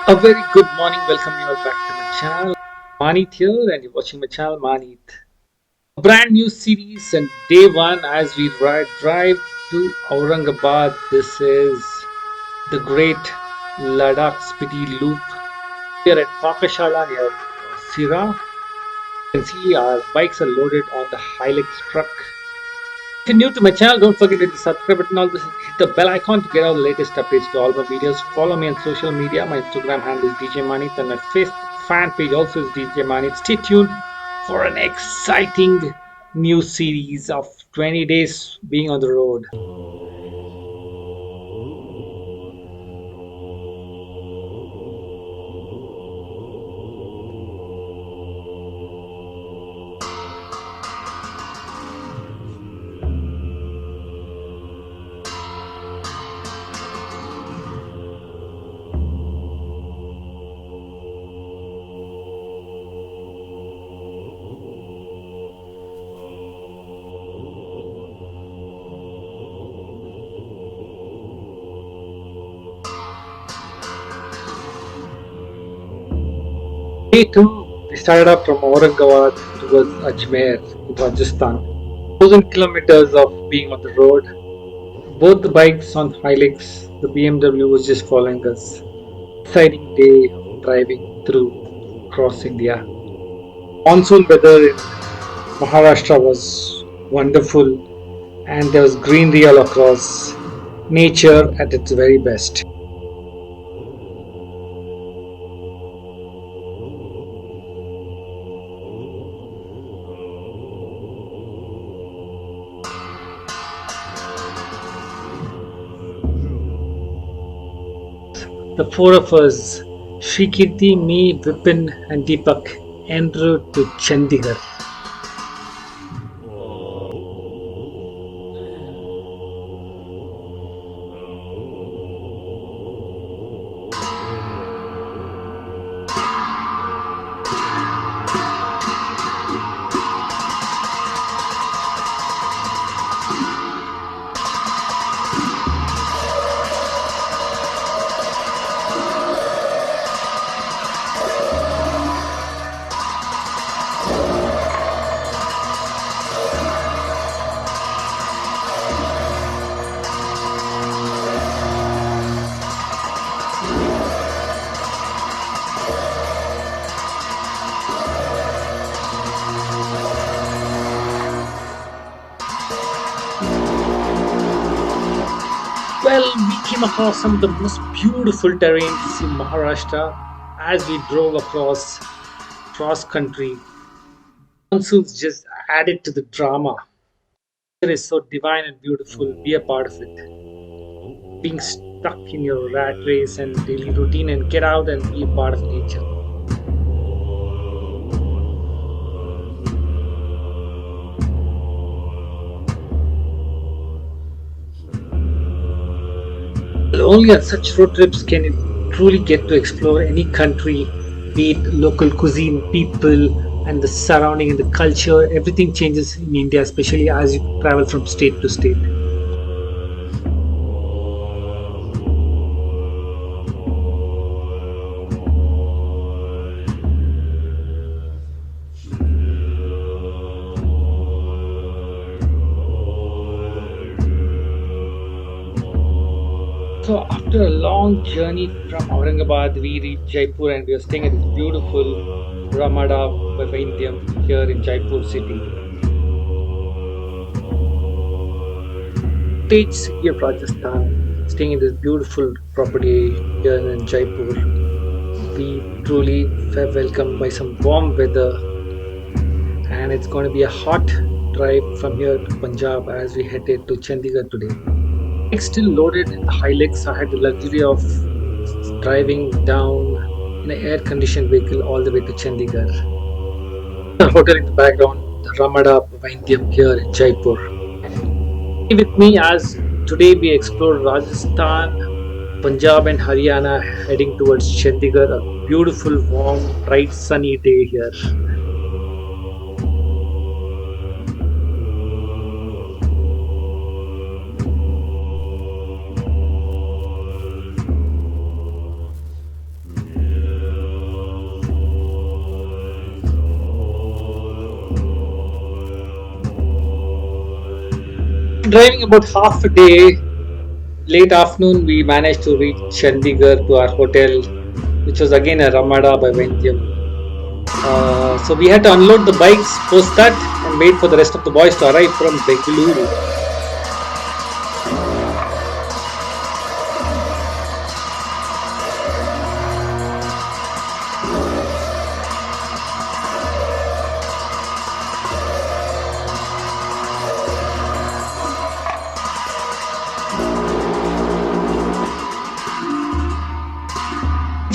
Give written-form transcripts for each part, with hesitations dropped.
A very good morning. Welcome you all back to my channel. Maneet here, and you're watching my channel Maneet. A brand new series and day one as we drive to Aurangabad. This is the Great Ladakh SPITI Loop. Here at Pakashala near Sira. You can see our bikes are loaded on the Hilux truck. If you're new to my channel, don't forget to hit the subscribe button. Also hit the bell icon to get all the latest updates to all my videos. Follow me on social media. My Instagram handle is Djmahaneet and my Facebook fan page also is Djmahaneet. Stay tuned for an exciting new series of 20 days being on the road. Day 2, we started up from Aurangabad towards Ajmer in Rajasthan. 1,000 kilometers of being on the road. Both the bikes on Hilux, the BMW was just following us. Exciting day of driving through across India. Monsoon weather in Maharashtra was wonderful, and there was greenery all across. Nature at its very best. The four of us, Shrikirti, me, Vipin, and Deepak, en route to Chandigarh. Well, we came across some of the most beautiful terrains in Maharashtra as we drove across cross country. Monsoons just added to the drama. It is so divine and beautiful. Be a part of it. Being stuck in your rat race and daily routine and get out and be a part of nature. Only on such road trips can you truly get to explore any country, be it local cuisine, people, and the surrounding and the culture. Everything changes in India, especially as you travel from state to state. So after a long journey from Aurangabad, we reached Jaipur and we were staying at this beautiful Ramada Vaindyam here in Jaipur city. Stage city of Rajasthan, staying in this beautiful property here in Jaipur. We truly were welcomed by some warm weather, and it's going to be a hot drive from here to Punjab as we headed to Chandigarh today. It's still loaded in the Hilux. I had the luxury of driving down in an air-conditioned vehicle all the way to Chandigarh. The hotel in the background, the Ramada Vaindyam here in Jaipur. Stay with me as today we explore Rajasthan, Punjab and Haryana heading towards Chandigarh. A beautiful, warm, bright, sunny day here. Driving about half a day, late afternoon, we managed to reach Chandigarh to our hotel, which was again a Ramada by Vendium. So we had to unload the bikes post that and wait for the rest of the boys to arrive from Bengaluru.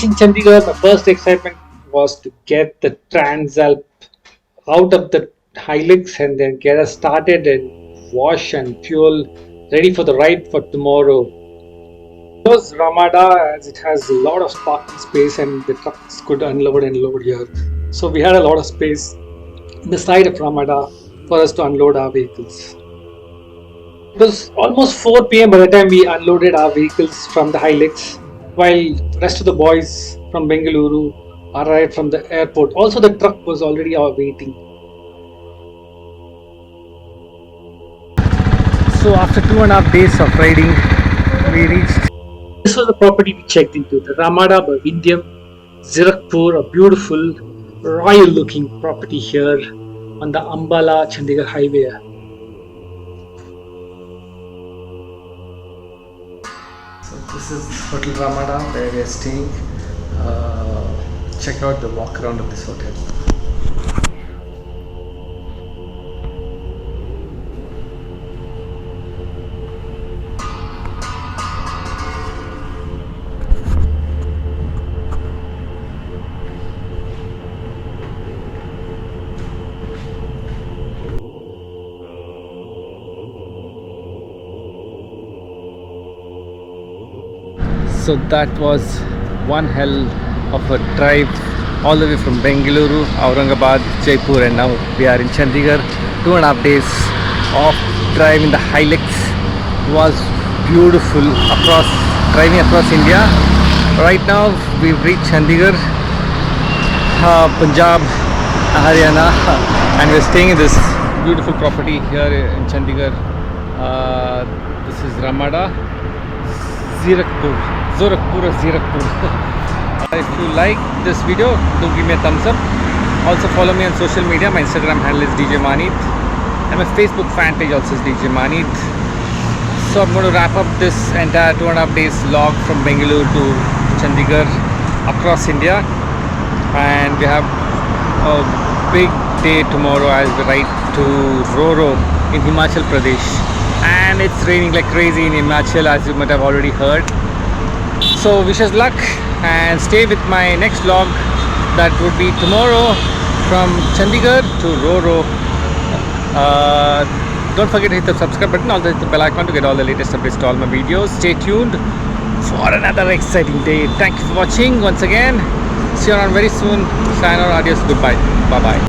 In Chandigarh, my first excitement was to get the Transalp out of the Hilux and then get us started and wash and fuel ready for the ride for tomorrow. It was Ramada as it has a lot of parking space and the trucks could unload and load here. So we had a lot of space in the side of Ramada for us to unload our vehicles. It was almost 4 p.m. by the time we unloaded our vehicles from the Hilux, while the rest of the boys from Bengaluru arrived from the airport. Also, the truck was already waiting. So, after 2.5 days of riding, we reached. This was the property we checked into, the Ramada by Vindiam, Zirakpur, a beautiful, royal-looking property here on the Ambala Chandigarh highway. So this is Hotel Ramada where we are staying. Check out the walk around of this hotel. So that was one hell of a drive all the way from Bengaluru, Aurangabad, Jaipur, and now we are in Chandigarh. 2.5 days of drive in the Hilux was beautiful driving across India. Right now we've reached Chandigarh, Punjab, Haryana, and we're staying in this beautiful property here in Chandigarh. This is Ramada, Zirakpur. If you like this video, do give me a thumbs up. Also follow me on social media. My Instagram handle is Djmahaneet and my Facebook fan page also is Djmahaneet. So I'm going to wrap up this entire 2.5 days log from Bangalore to Chandigarh across India, and we have a big day tomorrow as we ride to Roro in Himachal Pradesh, and it's raining like crazy in Himachal, as you might have already heard. So wish us luck and stay with my next vlog that would be tomorrow from Chandigarh to Roro. Don't forget to hit the subscribe button, also hit the bell icon to get all the latest updates to all my videos. Stay tuned for another exciting day. Thank you for watching once again. See you around very soon. Sayonara, adios, goodbye, bye bye.